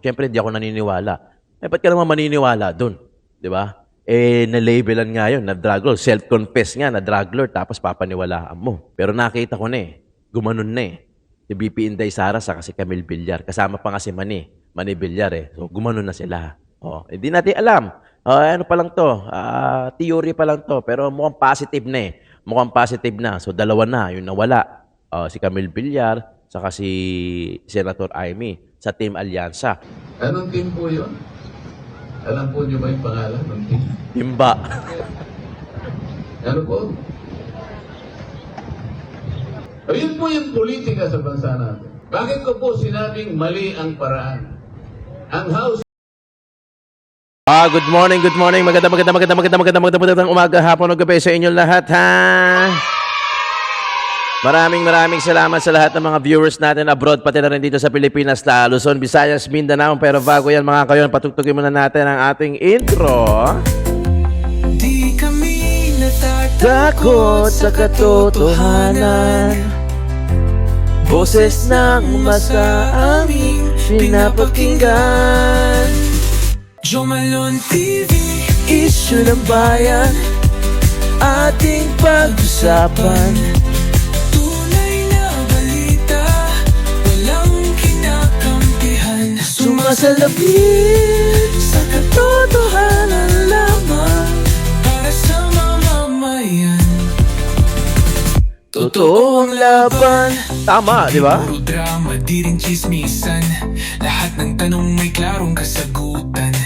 Siyempre, hindi ako naniniwala. Ba't ka naman maniniwala dun? Di ba? Na-labelan nga yun, na drug lord. Self-confess nga na drug lord, tapos papaniwalaan mo. Pero nakita ko na gumanon na Si BP Inday Sara sa si Camille Villar. Kasama pa nga si Manny Villar So, gumanon na sila. Hindi natin alam. Ano pa lang to? Theory pa lang to. Pero mukhang positive na Mukhang positive na. So, dalawa na. Yung nawala. Si Camille Villar, saka si Senator Amy sa Team Alyansa. Anong team po yun? Alam po niyo ba yung pangalan ng team? Timba. Ano po? Ayun po yung politika sa bansa natin. Bakit ko po sinabing mali ang paraan? Ang House Good morning. Magandang umaga, hapon o gabi sa inyong lahat, ha? Maraming salamat sa lahat ng mga viewers natin abroad, pati na rin dito sa Pilipinas, Luzon, Visayas, Mindanao. Pero bago yan mga kayon, patugtugin muna natin ang ating intro. Di kami natatakot sa katotohanan. Boses ng masa aming pinapakinggan. Jomalon TV, issue ng bayan, ating pag-usapan. Tunay na balita, walang kinakampihan. Sumasalapit sa katotohanan lamang, para sa mamamayan. Totoo ang laban. Tama, di ba? Puro drama, di rin chismisan. Lahat ng tanong may klarong kasagutan.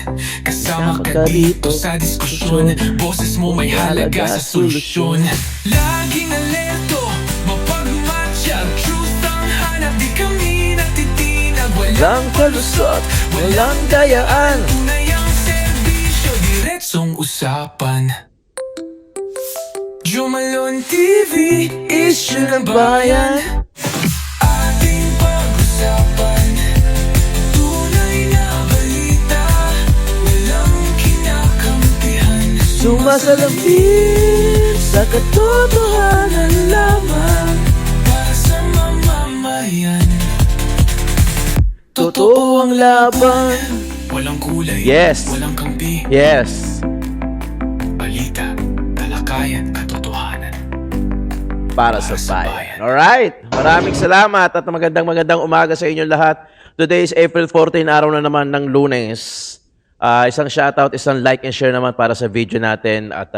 Kasama ka dito sa diskusyon. Boses mo may halaga sa solusyon. Laging alerto, mapagmatya. Truth ang hanap, di kami natitinag. Walang palusot, walang gayaan. Tunay ang serbisyo, diretsong usapan. Jomalon TV, issue ng bayan, ating pag-usapan. Tunay na balita, walang kinakampihan. Sumasalapit sa katotohanan lamang, para sa mamamayan. Totoo ang laban, walang kulay, Yes. walang kampi. Yes. Balita, talakayan, katotohanan. Para sa bayan. Alright. Maraming salamat at magandang umaga sa inyong lahat. Today is April 14, araw na naman ng Lunes. Isang shoutout, isang like and share naman para sa video natin at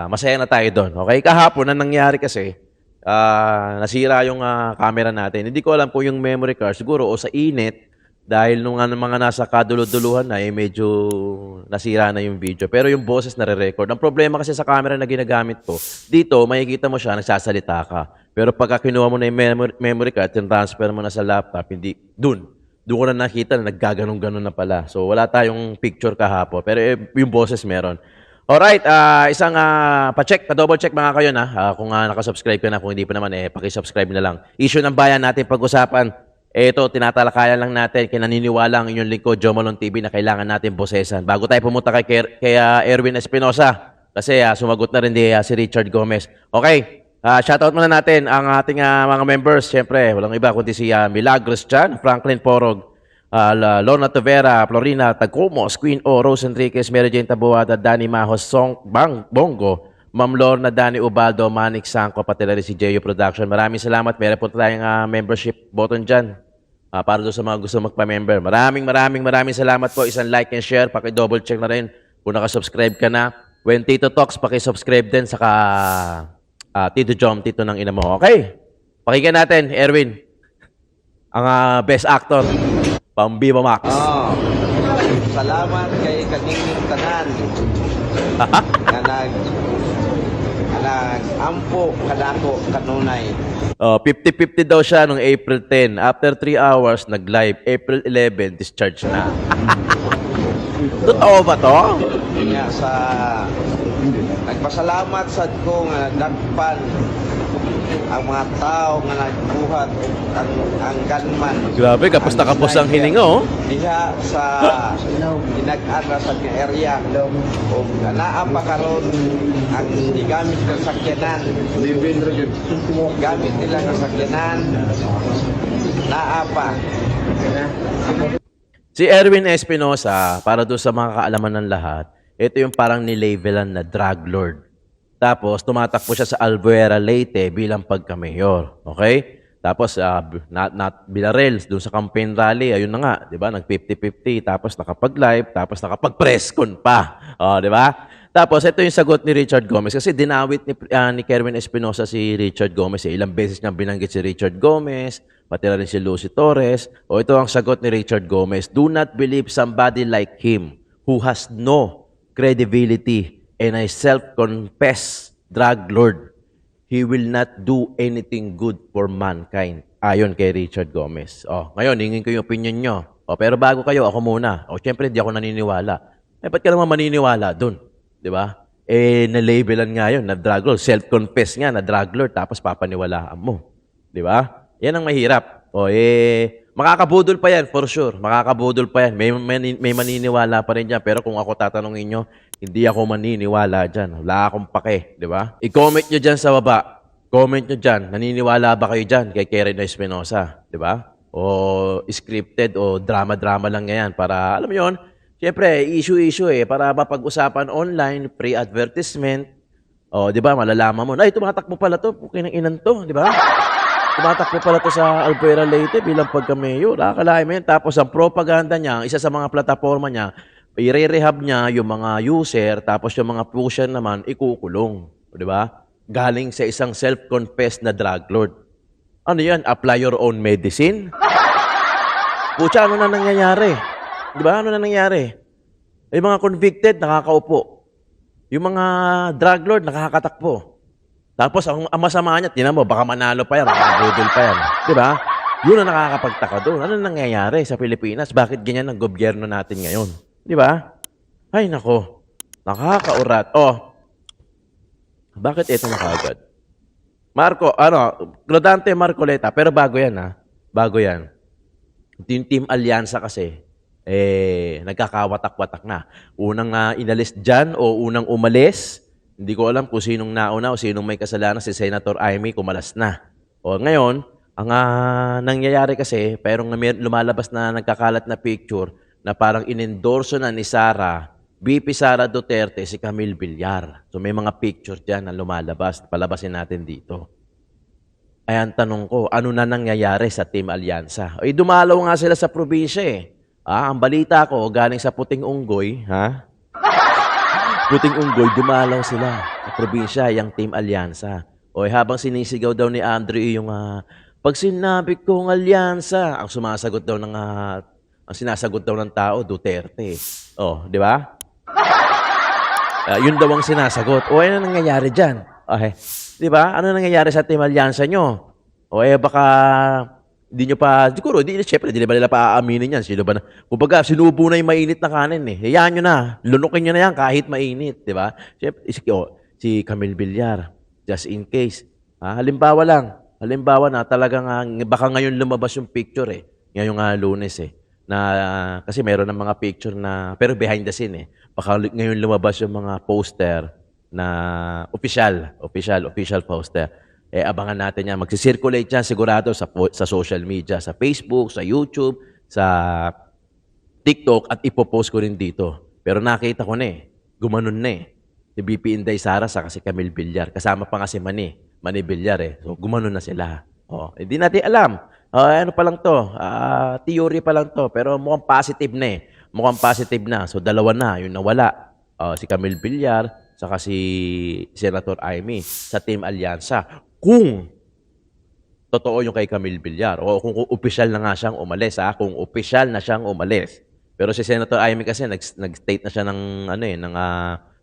masaya na tayo doon. Okay? Kahapon, na nangyari kasi, nasira yung camera natin. Hindi ko alam kung yung memory card, siguro o sa init, dahil nung mga nasa kaduluduluhan na, medyo nasira na yung video. Pero yung boses nare-record. Ang problema kasi sa camera na ginagamit ko, dito, makikita mo siya, nagsasalita ka. Pero pagka kinuha mo na yung memory card, transfer mo na sa laptop, hindi, doon ko na nakita na naggaganong-ganon na pala. So, wala tayong picture kahapon. Pero yung boses meron. Alright, isang pa-check, pa-double check mga kayo na. Kung nakasubscribe ka na, kung hindi pa naman, pakisubscribe na lang. Issue ng bayan natin pag-usapan. Ito, tinatalakayan lang natin, kinaniniwala ang inyong lingkod, Jomalon TV, na kailangan natin bosesan. Bago tayo pumunta kay Erwin Espinosa, kasi sumagot na rin si Richard Gomez. Okay, shoutout muna natin ang ating mga members. Siyempre, walang iba kundi si Milagros Chan, Franklin Porog, Lorna Tovera, Florina Tagcomos, Queen O, Rose Enriquez, Mary Jane Tabuada, Danny Mahos, Song Bongo, Ma'am Lorna, Danny Ubaldo, Manik Sangko, pati na rin si Jeyo Production. Maraming salamat. Meron po tayong membership button dyan para doon sa mga gusto magpa-member. Maraming salamat po. Isang like and share. Paki-double check na rin kung nakasubscribe ka na. When Tito Talks, paki-subscribe din. Saka Tito Jom, Tito ng ina mo. Okay? Pakinggan natin, Erwin. Ang best actor. Pambiba Max. Salamat kay Kaningning Tanan na nag-ampo kadako kanunay. 50-50 daw siya nung April 10. After 3 hours, nag-live. April 11, discharge na. Totoo ba to? Kanya sa nagpasalamat sad ko nga nagdagpan ang mga tao nga nagbuhat ang gunman. Grabe, kapos na kapos ang hininga, oh. Diha sa ginag-ara sa area. O naa pa karon ang gigamit ng sakyanan. Gamit nila ng sakyanan. Naa pa. Si Erwin Espinosa, para doon sa mga kaalaman ng lahat, ito yung parang nilabelan na drug lord. Tapos, tumatakbo siya sa Albuera, Leyte bilang pagka-mayor. Okay? Tapos, Villarreal, doon sa campaign rally, ayun na nga, di ba? Nag-50-50, tapos nakapag-live, tapos nakapag-press con pa. O, di ba? Tapos, ito yung sagot ni Richard Gomez. Kasi dinawit ni Kerwin Espinosa si Richard Gomez. Ilang beses niya binanggit si Richard Gomez, pati na rin si Lucy Torres. O, ito ang sagot ni Richard Gomez. Do not believe somebody like him who has no credibility and a self-confessed drug lord. He will not do anything good for mankind. Ayon kay Richard Gomez. O, ngayon, hingin ko yung opinion nyo. O, pero bago kayo, ako muna. O, syempre, hindi ako naniniwala. Ba't ka naman maniniwala dun? Di ba? Na-labelan nga yun na drug lord. Self-confess nga na drug lord, tapos papaniwalaan mo. Di ba? Yan ang mahirap. O, makakabudol pa yan, for sure. Makakabudol pa yan. May maniniwala pa rin dyan. Pero kung ako tatanungin nyo, hindi ako maniniwala dyan. Wala akong pake. Di ba? I-comment nyo dyan sa baba. Comment nyo dyan. Naniniwala ba kayo dyan kay Kerwin Espinosa? Di ba? O scripted o drama-drama lang yan para, alam mo yun, siyempre, issue para mapag-usapan online, free advertisement. O, di ba, malalaman mo, ay, tumatakbo pala to, pukin ng inan to, di ba? Tumatakbo pala to sa Albuera, Leyte bilang pagka-mayor. Akalain mo yun. Tapos, ang propaganda niya, isa sa mga plataforma niya, i-rehab niya yung mga user, tapos yung mga pusher naman, ikukulong. Di ba? Galing sa isang self-confessed na drug lord. Ano yan? Apply your own medicine? Pucha, ano na nangyayari? Di ba? Ano na nangyari? Yung mga convicted, nakakaupo. Yung mga drug lord, nakakatakbo. Tapos, ang masama niya, tinan mo, baka manalo pa yan, makabudol pa yan. Di ba? Yun ang nakakapagtaka doon. Ano nangyayari sa Pilipinas? Bakit ganyan ang gobyerno natin ngayon? Di ba? Ay, nako. Nakakaurat. Oh, bakit ito na kaagad? Marco, Rodante Marcoleta. Pero bago yan, ha? Bago yan. Team Alyansa kasi, nagkakawatak-watak na. Unang inalis dyan o unang umalis, hindi ko alam kung sinong nauna o sinong may kasalanan, si Senator Amy kumalas na. O ngayon, ang nangyayari kasi, pero lumalabas na nagkakalat na picture na parang inendorso na ni VP Sara Duterte, si Camille Villar. So may mga picture dyan na lumalabas. Palabasin natin dito. Ay, ang tanong ko, ano na nangyayari sa Team Alyansa? Ay, dumalaw nga sila sa probinsya eh. Ang balita ko, galing sa Puting Unggoy, ha? Puting Unggoy, dumalaw sila sa probinsya, yung Team Alyansa. O habang sinisigaw daw ni Andrew yung, pag sinabi kong Alyansa, ang sumasagot daw ng, ang sinasagot daw ng tao, Duterte. O, di ba? Yun daw ang sinasagot. O, ano nangyayari dyan? Okay. Di ba? Ano nangyayari sa Team Alyansa nyo? O, baka hindi nyo pa, siguro, syempre, di ba nila pa aaminin yan? Sino ba na? Kumbaga, sinubo na yung mainit na kanin eh. Hayaan nyo na. Lunukin nyo na yan kahit mainit. Di ba? Syempre, si Camille Villar, just in case. Halimbawa lang. Halimbawa na talagang, baka ngayon lumabas yung picture eh. Ngayong Lunes eh. Na, kasi meron ng mga picture na, pero behind the scene eh. Baka ngayon lumabas yung mga poster na official poster. Abangan natin yan. Magsisirculate yan sigurado sa social media, sa Facebook, sa YouTube, sa TikTok, at ipopost ko rin dito. Pero nakita ko na gumanon na si BP Inday Sara sa kasi Camille Villar. Kasama pa nga si Manny Villar eh. So gumanon na sila. Hindi natin alam. Ano pa lang to? Theory pa lang to. Pero mukhang positive na eh. Mukhang positive na. So, dalawa na. Yung nawala. Si Camille Villar, saka si Senator Amy sa Team Alyansa. Kung totoo yung kay Camille Villar. O kung opisyal na nga siyang umalis. Kung opisyal na siyang umalis. Pero si Senator Amy kasi nag-state na siya ng, ng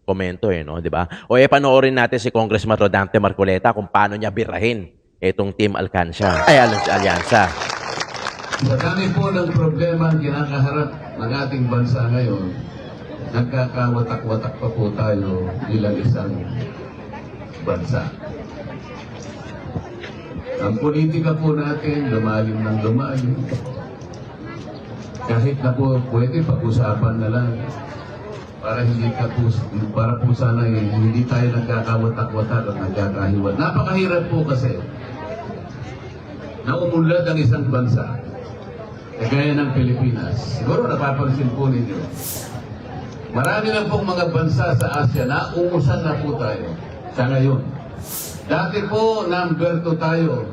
komento eh. No? Diba? O panoorin natin si Congressman Rodante Marcoleta kung paano niya birahin itong Team Alyansa. Sa dami po ng problema ang kinakaharap ng ating bansa ngayon, nagkakawatak-watak pa po tayo bilang isang bansa. Ang politika po natin, lumalim ng lumalim. Kahit na po pwede pag-usapan na lang para po sana hindi tayo nagkakawatak-watak at nagkakahiwat. Napakahirap po kasi na umunlad ang isang bansa kagaya ng Pilipinas. Siguro napapansin po ninyo. Marami na pong mga bansa sa Asia na umusan na po tayo sa ngayon. Dati po, number 2 tayo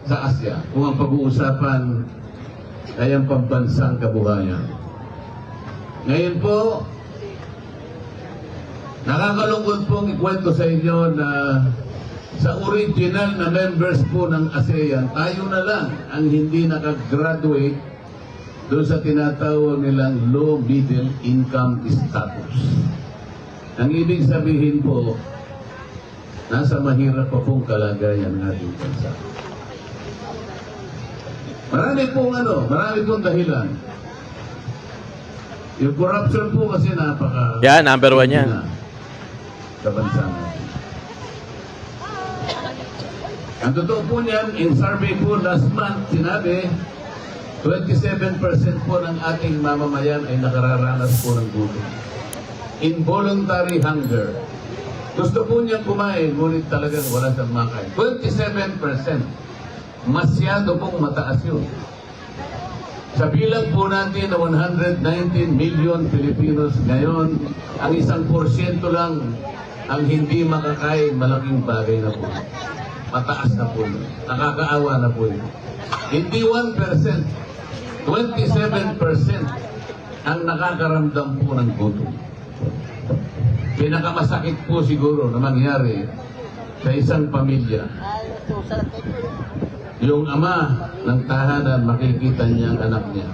sa Asia kung ang pag-uusapan ay ang pambansang kabuhayan. Ngayon po, nakakalungkot pong ikwento sa inyo na sa original na members po ng ASEAN, tayo na lang ang hindi nakagraduate doon sa tinatawag nilang low middle income status. Ang ibig sabihin po, nasa mahirap pa pong kalagayan ng ating bansa. Marami pong dahilan. Yung corruption po kasi napaka... Yan, number 1 yan. Sa bansa natin. Ang totoo po niyan, in survey po last month, sinabi, 27% po ng ating mamamayan ay nakararanas po ng gutom. Involuntary hunger. Gusto po niyang kumain, ngunit talagang wala siyang makain. 27%. Masyado pong mataas yun. Sa bilang po natin na 119 million Filipinos ngayon, ang 1% lang ang hindi makakain, malaking bagay na po. Mataas na po. Nakakaawa na po yun. Hindi 1%, 27% ang nakakaramdam po ng gutom. Pinakamasakit po siguro na mangyari sa isang pamilya. Yung ama ng tahanan, makikita niya ang anak niya.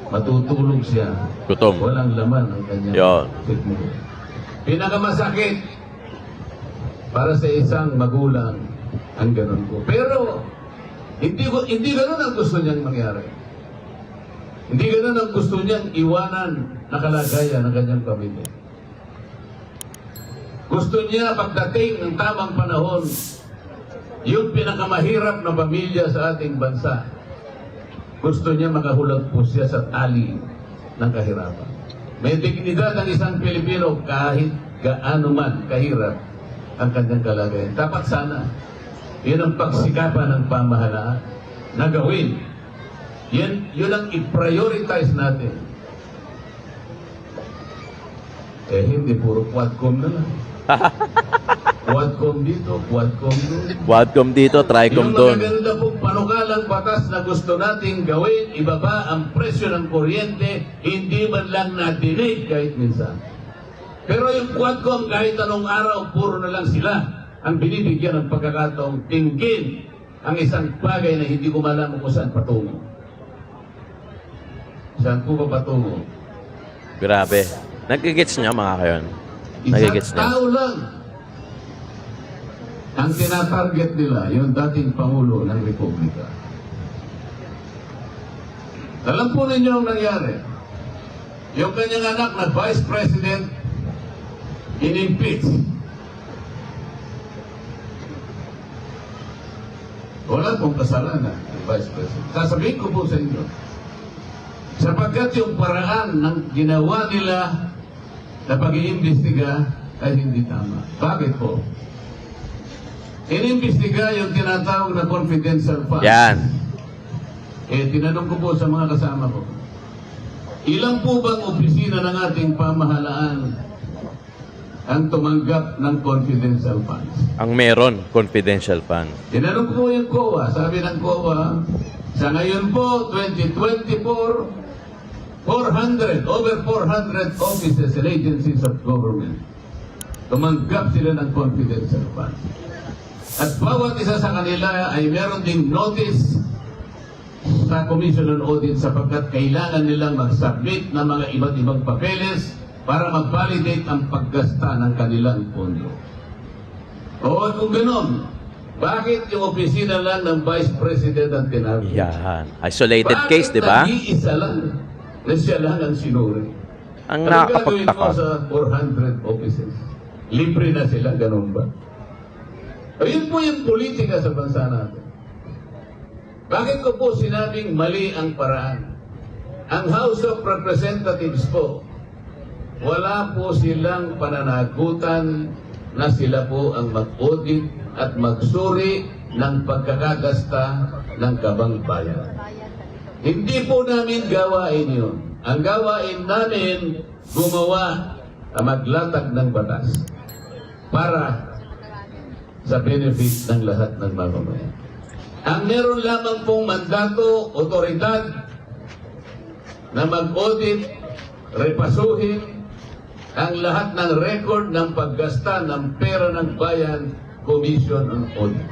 Matutulog siya. Gutom. Walang laman ang kanyang Yon. sikmuro. Pinakamasakit para sa isang magulang ang ganun po. Pero hindi ganun ang gusto niyang mangyari. Hindi ganun ang gusto niyang iwanan na kalagayan ng kanyang pamilya. Gusto niya pagdating ng tamang panahon, yung pinakamahirap na pamilya sa ating bansa, gusto niya makahulag po siya sa tali ng kahirapan. May dignidad ang isang Pilipino kahit gaano man kahirap ang kanyang kalagayan. Dapat sana, yun ang pagsikapan ng pamahalaan na gawin. Yun ang i-prioritize natin. Hindi puro quadcom na lang. Quadcom dito, quadcom doon. Quadcom dito, Tricom Yung doon. magaganda pong panukalang batas na gusto nating gawin, ibaba ang presyo ng kuryente, hindi man lang nadinig kahit minsan. Pero yung Quadcom, kahit anong araw, puro na lang sila ang binibigyan ng pagkakataong tinggin ang isang bagay na hindi ko malaman kung saan patungo. Saan po ba patungo? Grabe. Nagigits niya mga kayon. Isang Nagigits niya. tao lang ang tinatarget nila, yung dating Pangulo ng Republika. Alam po ninyo ang nangyari. Yung kanyang anak na Vice President, in-impeach. Wala pong kasalanan ng Vice President. Sasabihin ko po sa inyo, sapagkat yung paraan ng ginawa nila na pag-iimbestiga ay hindi tama. Bakit po? Inimbestiga yung tinatawag na confidential funds. Yan. Tinanong ko po sa mga kasama ko, ilan po bang opisina ng ating pamahalaan ang tumanggap ng confidential funds? Ang meron, confidential fund. Tinanong ko po yung COA. Sabi ng COA, sa ngayon po, 2024, over 400 offices and agencies of government tumanggap sila ng confidential funds. At bawat isa sa kanila ay meron ding notice sa Commission on Audit sapagkat kailangan nilang mag-submit ng mga iba't ibang papeles para mag-validate ang paggasta ng kanilang pondo. O kung gano'n, bakit yung opisina lang ng Vice President ang tinawag? Yan. Isolated case, di ba? Bakit nag-iisa lang na siya lang ang sinuri? Ang Anong gagawin mo nakakapagtaka. sa 400 offices? Libre na sila, ganun ba? Ayun po yung politika sa bansa natin. Bakit ko po sinabing mali ang paraan? Ang House of Representatives po, wala po silang pananagutan na sila po ang mag-audit at magsuri ng pagkakagasta ng kabang bayan. Hindi po namin gawain yun. Ang gawain namin, gumawa, maglatag ng batas para sa benefit ng lahat ng mamamayan. Ang meron lamang pong mandato, otoridad, na mag-audit, repasuhin ang lahat ng record ng paggasta ng pera ng bayan, Commission on Audit.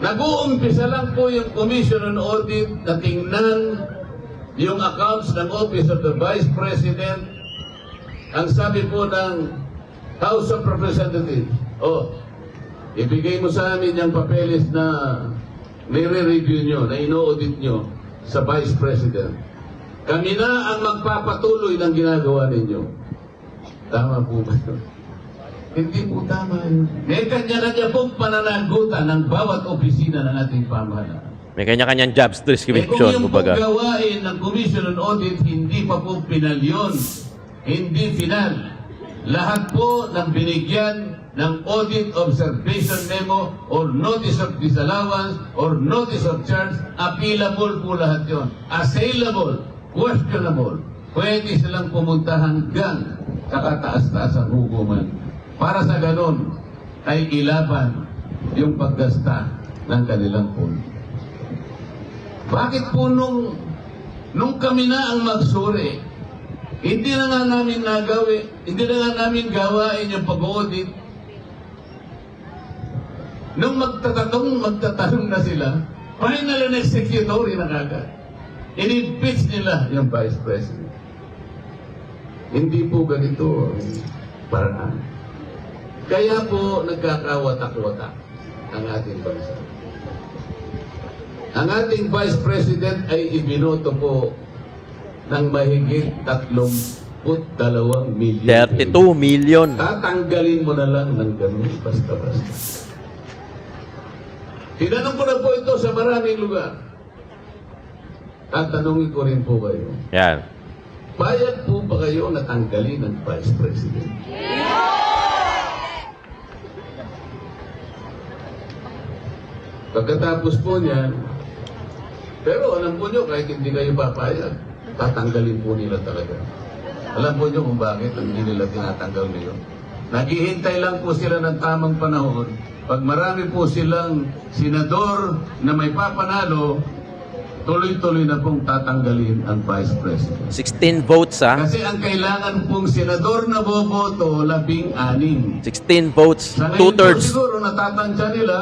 Nag-uumpisa lang po yung Commission on Audit na tingnan yung accounts ng Office of the Vice President. Ang sabi po ng House of Representatives, ibigay mo sa amin yung papeles na nire-review nyo, na ino-audit nyo sa Vice President. Kami na ang magpapatuloy ng ginagawa ninyo. Tama po ba yun? Hindi po tama yun. May kanya-kanya pong pananagutan ng bawat opisina ng ating pamahalaan. May kanya-kanyang jobs Kung description, yung kumbaga. pong gawain ng Commission on Audit, hindi pa po pinal yun. Hindi final. Lahat po ng binigyan ng Audit Observation Memo or Notice of Disallowance or Notice of Charge, appealable po lahat yun. Assailable, questionable. Pwede silang pumunta hanggang sa kataas-taas ang hukuman. Para sa ganon ay ilaban yung paggasta ng kanilang pondo. Bakit po nung kami na ang magsuri, hindi na nga namin hindi na nga namin gawain yung pag-audit. Nung magtatanong na sila, final and executory na kagad. In-impeach nila yung Vice President. Hindi po ganito ang paraan. Kaya po nagkakawatak-watak ang ating bansa. Ang ating Vice President ay ibinoto po ng mahigit 32 million. 32 million. Tatanggalin mo na lang ng ganun, basta-basta. Tinanong ko na po ito sa maraming lugar. Tatanungin ko rin po kayo. Yan. Bayad po ba kayo na tanggalin ng Vice President? Pagkatapos po niyan, pero alam po nyo, kahit hindi kayo papayag, tatanggalin po nila talaga. Alam po nyo kung bakit hindi nila tinatanggal ngayon. Naghihintay lang po sila ng tamang panahon. Pag marami po silang senador na may papanalo, tuloy-tuloy na pong tatanggalin ang Vice President. 16 votes, ha? Kasi ang kailangan pong senador na boboto, 16. 16 votes, Sa ngayon po 2/3. siguro natatansya nila,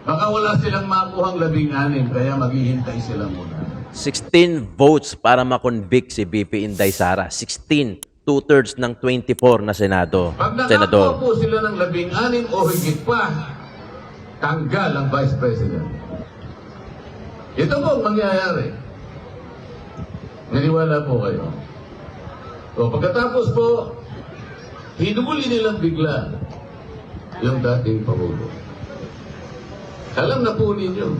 baka wala silang makuhang 16, kaya maghihintay sila muna. 16 votes para makonvict si VP Inday Sara. 16, 2/3 ng 24 na Senado. Pag nakakuha Senador. po sila ng 16 o higit pa, tanggal ang Vice President. Ito po ang mangyayari. Naniwala po kayo. So, pagkatapos po, hinuli nilang bigla yung dating Pangulo. Alam na po ninyo,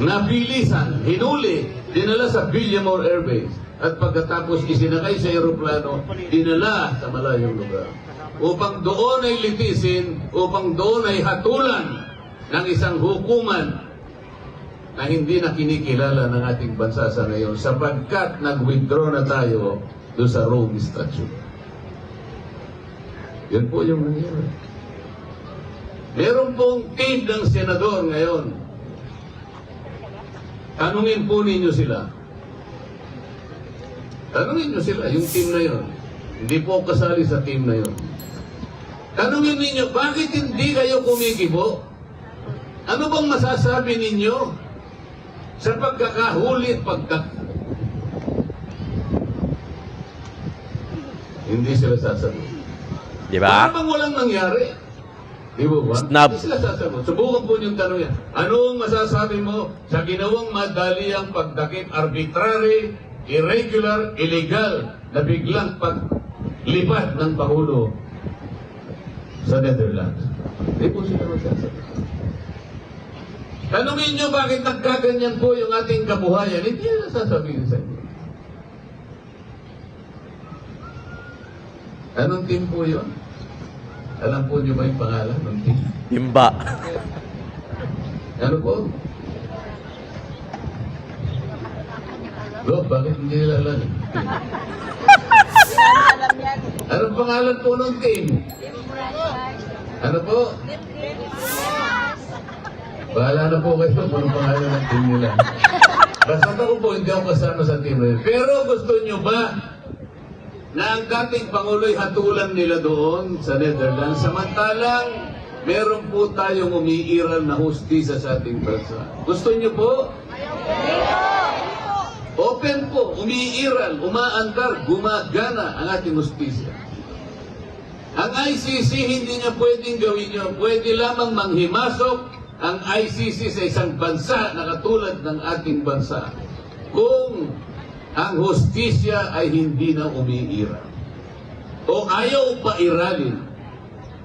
nabilisan, hinuli, dinala sa Villamor Air Base, at pagkatapos isinakay sa aeroplano, dinala sa malayong lugar. Upang doon ay litisin, upang doon ay hatulan ng isang hukuman na hindi na kinikilala ng ating bansa sa ngayon sapagkat nag-withdraw na tayo doon sa Rome Statute. Yan po yung nangyari. Meron pong team ng senador ngayon. Tanungin po ninyo sila. Tanungin nyo sila, yung team na yun. Hindi po kasali sa team na yun. Tanungin ninyo, bakit hindi kayo kumikibo? Ano bang masasabi ninyo sa pagkakahuli at hindi sila sasagot. Di ba? Parang walang nangyari. Di ba ba? Snub. Hindi sila sasagot. Subukan po yung tanong yan. Ano ang masasabi mo sa ginawang madaliang pagdakip, arbitrary, irregular, illegal, na biglang paglipat ng Pangulo sa Netherlands? Hindi po sila magsasagot. Tanungin nyo bakit nagkaganyan po yung ating kabuhayan. Hindi na sasabihin sa inyo. Anong team po yun? Alam po nyo ba yung pangalan ng team? Timba. Ano po? Lo, bakit hindi nila alam? Anong pangalan po ng team? Ano po? Bahala na po kayo kung anong pangalan ng team nila. Basta ako po, hindi ako kasama sa team nila. Pero gusto nyo ba na ang dating Pangulo'y hatulan nila doon sa Netherlands, samantalang meron po tayong umiiral na hustisya sa ating bansa. Gusto nyo po? Open po, umiiral, umaandar, gumagana ang ating hustisya. Ang ICC hindi niya pwedeng gawin yun. Pwede lamang manghimasok ang ICC sa isang bansa na katulad ng ating bansa kung ang hustisya ay hindi na umiiral o ayaw pa iralin.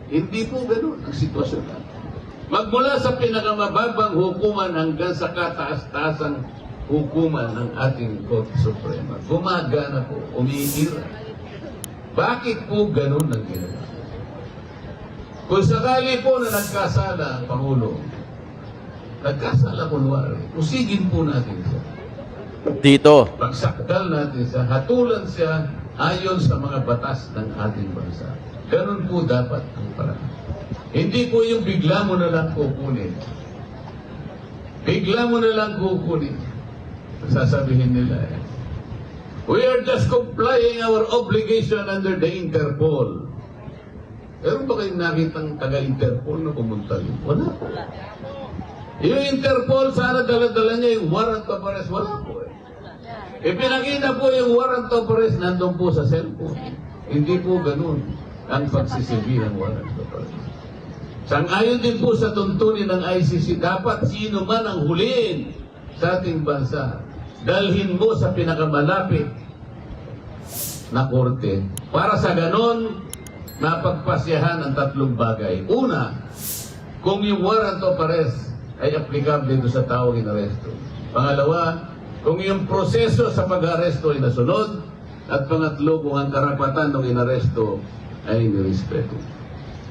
Hindi po ganun ang sitwasyon natin. Magmula sa pinakamababang hukuman hanggang sa kataas-taasang hukuman ng ating Korte Suprema, gumagana po, umiiral. Bakit po ganun ang ginawa? Kung sakali po na nagkasala ang Pangulo, nagkasala kunwari, usigin po natin siya. Dito. Pagsakdal natin siya, hatulan siya ayon sa mga batas ng ating bansa. Ganun po dapat ang paraan. Hindi po yung bigla mo na lang kukunin. Bigla mo na lang kukunin. Sasabihin nila we are just complying our obligation under the Interpol. Meron ba kayong nakitang taga-Interpol na pumunta yun? Wala po. Yung Interpol, sana dala-dala niya yung warrant of arrest. Wala po eh. Ipinakita po yung warrant of arrest nandun po sa cellphone. Hindi po ganun ang pagsisilbi ng warrant of arrest. Sang-ayon din po sa tuntunin ng ICC, dapat sino man ang huliin sa ating bansa, dalhin mo sa pinakamalapit na korte para sa ganon mapagpasyahan ang tatlong bagay. Una, kung yung warrant of arrest ay applicable dito sa taong inaresto. Pangalawa, kung yung proseso sa pag-aresto ay nasunod. At pangatlo, kung ang karapatan ng inaresto ay nirespeto.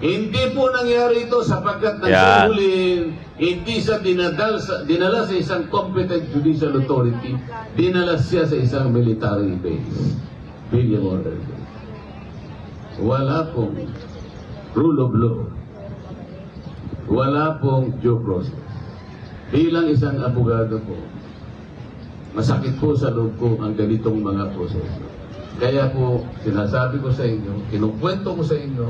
Hindi po nangyari ito sapagkat nagsuhuli, hindi siya dinala sa isang competent judicial authority, dinala siya sa isang military base. William Order base. Wala pong rule of law. Wala pong due process. Bilang isang abogado po, masakit po sa loob ko ang ganitong mga proseso. Kaya po, sinasabi ko sa inyo, kinukwento ko sa inyo,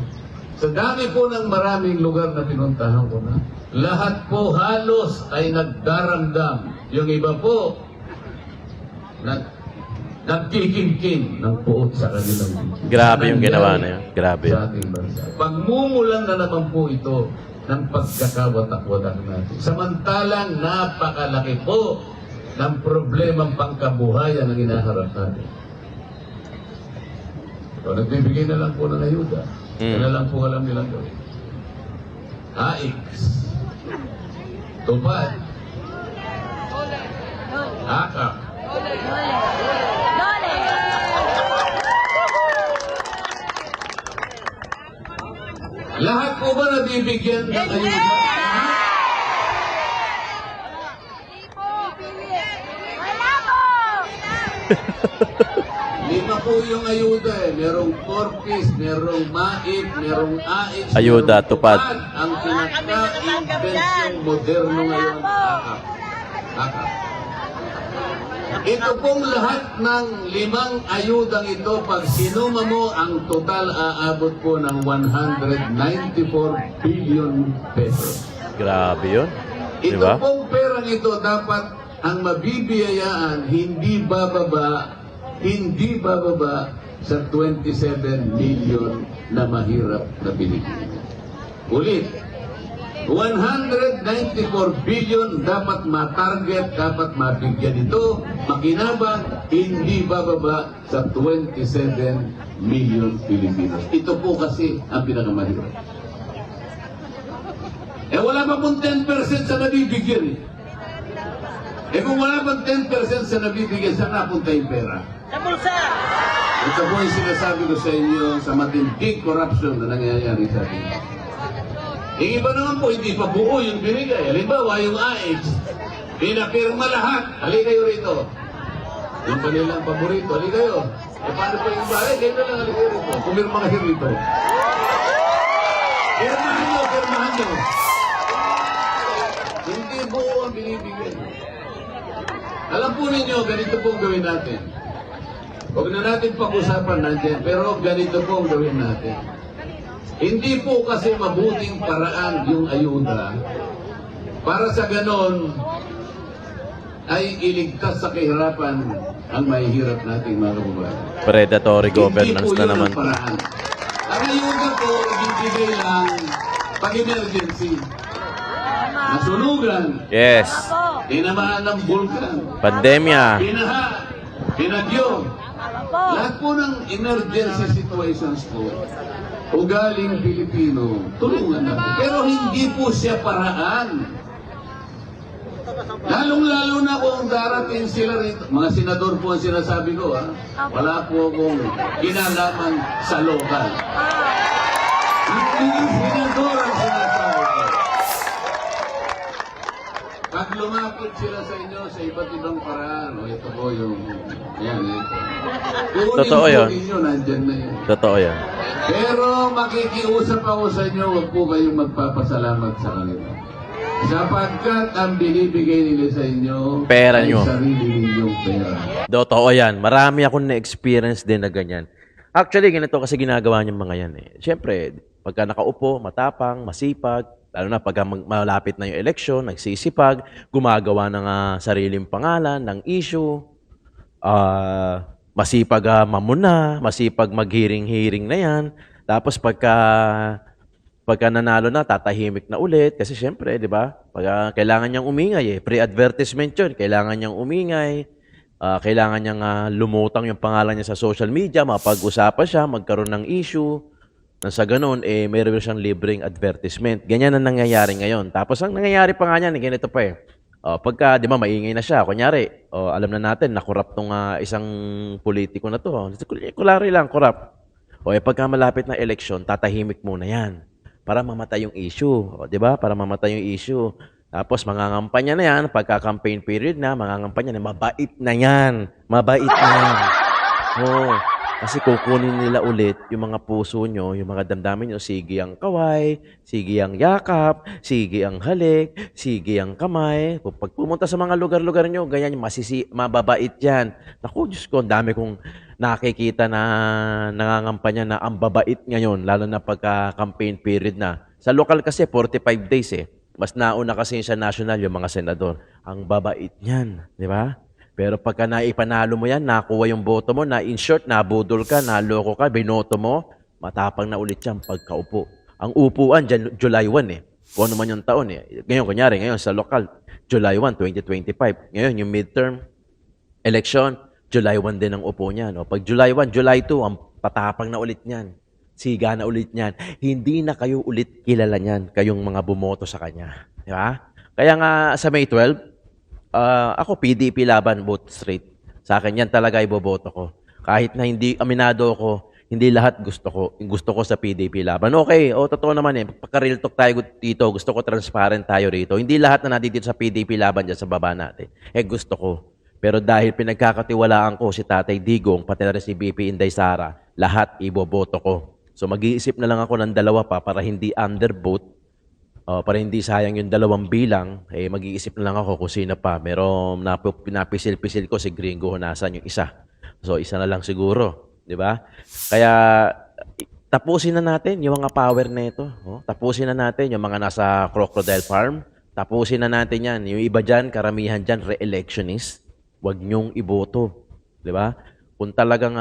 sa dami po ng maraming lugar na pinuntahan ko na, lahat po halos ay nagdaramdam. Yung iba po, nagkikimkim ng puot sa kanilang bibig. Grabe yung ginawa na yun. Grabe. Sa ating bansa. Pagmumulan na naman po ito ng pagkakawatak-watak natin. Samantalang napakalaki po ng problemang pangkabuhayan na hinaharap natin. So, nagbibigay na lang po ng ayuda. Yan na lang po alam nilang gawin. AIX. Tupad. AKAP. Lahat po ba nabibigyan ng ayuda? Lima po yung ayuda eh. Merong Corpus, merong MAIP, merong AIX. Ayuda, merong tupad. Ang pinaka-invensyong moderno ngayon, AKAP. AKAP. Ito pong lahat ng limang ayudang ito, pag sinuma mo, ang total aabot po ng 194 billion pesos. Grabe yun. Ito Diba? pong perang ito dapat ang mabibiyayaan hindi bababa sa 27 million na mahirap na Pilipino. Ulit, 194 billion dapat ma-target, dapat mabigyan ito, makinabang, hindi bababa sa 27 million Pilipinos. Ito po kasi ang pinakamahirap. Wala pa pong 10% sa nabibigyan. Kung wala pang 10% sa nabibigyan, saan napunta yung pera? Sa bulsa! Ito po yung sinasabi ko sa inyo sa matinding corruption na nangyayari sa atin. Yung iba naman po, hindi pa buo yung binigay. Halimbawa, yung AIX, pinapirma lahat. Halika kayo rito. Yung kanilang paborito. Halika kayo. Eh, paano pa yung bahay? Kayo na lang halika rito. Pumirma kayo rito. Pirmahan nyo, pirmahan nyo. Hindi buo ang binibigyan. Alam po ninyo, ganito po ang gawin natin. Huwag na natin pag-usapan natin, pero ganito po ang gawin natin. Hindi po kasi mabuting paraan yung ayuda para sa ganon ay iligtas sa kahirapan ang mahihirap nating mga kababayan. Predatory governance Hindi po na yun naman. ang paraan. Ang ayuda po, ibibigay lang pag-emergency. Nasunugan, Yes. tinamaan ng bulkan, Pandemya. binaha, binagyo. Lahat po ng emergency situations po, ugaling Pilipino, tulungan natin. Pero hindi po siya paraan. Lalong-lalo na kung darating sila rito. Mga senador po ang sinasabi ko, ha? Wala po akong kinalaman sa lokal. Ang senador ang sinasabi ko. Pag lumapit sila sa inyo sa iba't ibang paraan, o ito po yung, yan, ito. Totoo yun. Ninyo, nandyan na yun. Totoo yan. Pero makikiusap ako sa inyo, huwag po kayong magpapasalamat sa kanila. Sapagkat ang binibigay nila sa inyo Pera ay nyo. sarili ninyong pera. Totoo yan. Marami akong na-experience din na ganyan. Actually, ganito kasi ginagawa niyong mga yan eh. Siyempre, pagka nakaupo, matapang, masipag, lalo na pagka malapit na yung eleksyon, nagsisipag, gumagawa ng sariling pangalan, ng issue, masipag mamuna, masipag mag-hearing-hearing na yan. Tapos pagka nanalo na, tatahimik na ulit. Kasi siyempre, di ba? Pag kailangan niyang umingay eh. Pre-advertisement yun. Kailangan niyang umingay. Kailangan niyang lumutang yung pangalan niya sa social media. Mapag-usapan siya, magkaroon ng issue. Nang sa ganun, mayroon siyang libreng advertisement. Ganyan ang nangyayari ngayon. Tapos ang nangyayari pa nga niyan, ganito pa eh. Pagka, di ba, maingay na siya. Kunyari, alam na natin, nakurap tong isang politiko na to. Kulari lang, kurap. Pagka malapit na eleksyon, tatahimik muna yan. Para mamatay yung issue. Di ba? Para mamatay yung issue. Tapos, mangangampanya na yan. Pagka-campaign period na, mangangampanya na. Mabait na yan. Mabait na yan. Kasi kukunin nila ulit yung mga puso nyo, yung mga damdamin nyo, sige ang kaway, sige ang yakap, sige ang halik, sige ang kamay. Pag pumunta sa mga lugar-lugar nyo, ganyan, mababait yan. Naku, Diyos ko, ang dami kong nakikita na nangangampanya na ang babait ngayon, lalo na pagka-campaign period na. Sa lokal kasi, 45 days eh. Mas nauna kasi sa national yung mga senador. Ang babait niyan, di ba? Pero pagka naipanalo mo yan, nakuha yung boto mo, in short, nabudol ka, naloko ka, binoto mo, matapang na ulit yan pagkaupo. Ang upuan dyan, July 1 eh. Kung ano man yung taon eh. Ngayon, kunyari, ngayon sa lokal, July 1, 2025. Ngayon, yung midterm election, July 1 din ang upo niya. No? Pag July 1, July 2, ang patapang na ulit niyan. Siga na ulit niyan. Hindi na kayo ulit kilala niyan, kayong mga bumoto sa kanya. Di ba? Kaya nga sa May 12, ako, PDP laban, vote straight. Sa akin, yan talaga iboboto ko. Kahit na hindi aminado ko, hindi lahat gusto ko. Gusto ko sa PDP laban. Okay, totoo naman eh. Pagka-real talk tayo dito, gusto ko transparent tayo rito. Hindi lahat na nandito sa PDP laban dyan sa baba natin. Gusto ko. Pero dahil pinagkakatiwalaan ko si Tatay Digong, pati na rin si BP Inday Sara, lahat iboboto ko. So mag-iisip na lang ako ng dalawa pa para hindi undervote. Para hindi sayang yung dalawang bilang, mag-iisip na lang ako kung sino pa. Pero pinapisil-pisil ko si Gringo Honasan yung isa. So, isa na lang siguro. Di ba? Kaya, tapusin na natin yung mga power na ito. Tapusin na natin yung mga nasa Crocodile Farm. Tapusin na natin yan. Yung iba dyan, karamihan dyan, re-electionist. Huwag nyong iboto. Di ba? Kung talagang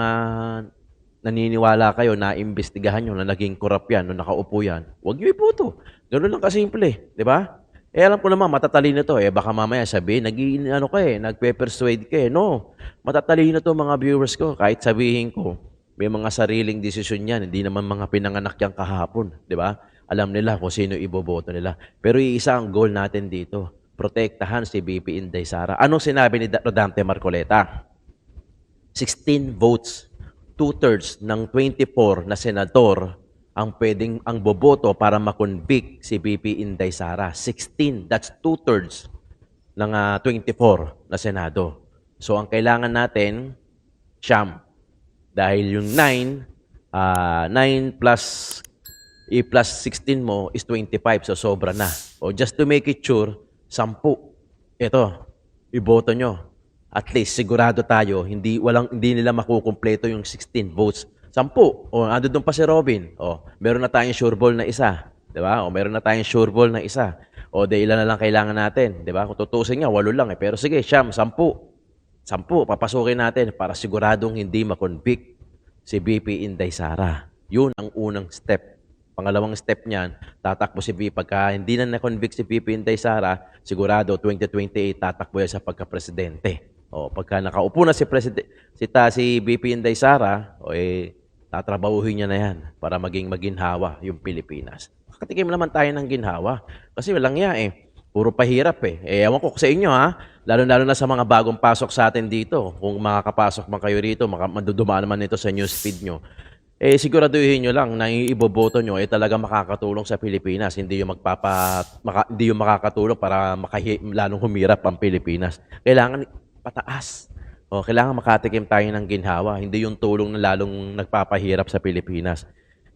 naniniwala kayo na imbestigahan nyo na naging korap yan, nung nakaupo yan, huwag nyo iboto. Ganun lang kasimple, di ba? Alam ko naman, matatalino to. Baka mamaya sabihin, nagpe-persuade ka eh. No, matatalino to mga viewers ko. Kahit sabihin ko, may mga sariling desisyon yan. Hindi naman mga pinanganak yan kahapon, di ba? Alam nila kung sino iboboto nila. Pero iisa ang goal natin dito, protektahan si BP Inday Sara. Anong sinabi ni Rodante Marcoleta? 16 votes. 2/3 ng 24 na senador ang boboto para makonvict si BP Inday Sara. 16, that's 2/3 ng 24 na senado. So, ang kailangan natin, siyam. Dahil yung 9 plus plus 16 mo is 25. So, sobra na. O just to make it sure, 10. Ito, iboto nyo. At least, sigurado tayo, hindi nila makukumpleto yung 16 votes. 10. O, ando doon pa si Robin. O, meron na tayong sure ball na isa. Diba? O, meron na tayong sure ball na isa. O, ilan na lang kailangan natin. Diba? Kung tutusin nga, 8 lang eh. Pero sige, siyam, 10. 10, papasukin natin para siguradong hindi makonvict si VP Inday Sara. Yun ang unang step. Pangalawang step niyan, tatakbo si VP. Pagka hindi na na-convict si VP Inday Sara, sigurado 2028 tatakbo yan sa pagka-presidente. O, pagka nakaupo na si VP Inday Sara, tatrabahuhin niya na yan para maging maginhawa yung Pilipinas. Makatikim naman tayo ng ginhawa. Kasi walang niya puro pahirap ewan ko sa inyo lalo na sa mga bagong pasok sa atin dito. Kung makakapasok man kayo rito, madudumaan naman ito sa newsfeed nyo. Siguraduhin nyo lang na yung iboboto nyo talaga makakatulong sa Pilipinas. Hindi yung makakatulong para lalong humirap ang Pilipinas. Kailangan pataas. Kailangan makatikim tayo ng ginhawa. Hindi yung tulong na lalong nagpapahirap sa Pilipinas.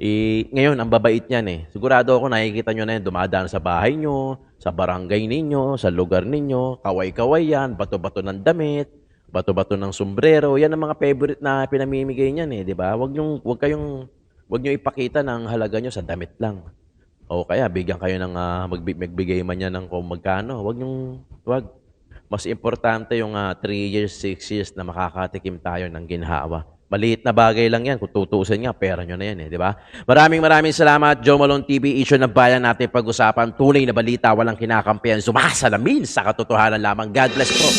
Ngayon, ang babait niyan Sigurado ako nakikita nyo na yan, dumadaan sa bahay nyo, sa barangay ninyo, sa lugar ninyo, kaway-kaway yan, bato-bato ng damit, bato-bato ng sombrero. Yan ang mga favorite na pinamimigay niyan di ba? Wag nyo ipakita ng halaga nyo sa damit lang. O kaya, bigyan kayo ng, magbigay man yan ng kung magkano. Wag. Mas importante yung 3 years, 6 years na makakatikim tayo ng ginhawa. Maliit na bagay lang yan. Kung tutuusin nga, pera nyo na yan di ba? Maraming salamat. Joe Malone TV, issue ng bayan natin pag-usapan. Tunay na balita, walang kinakampihan. Sumasalamin sa katotohanan lamang. God bless po.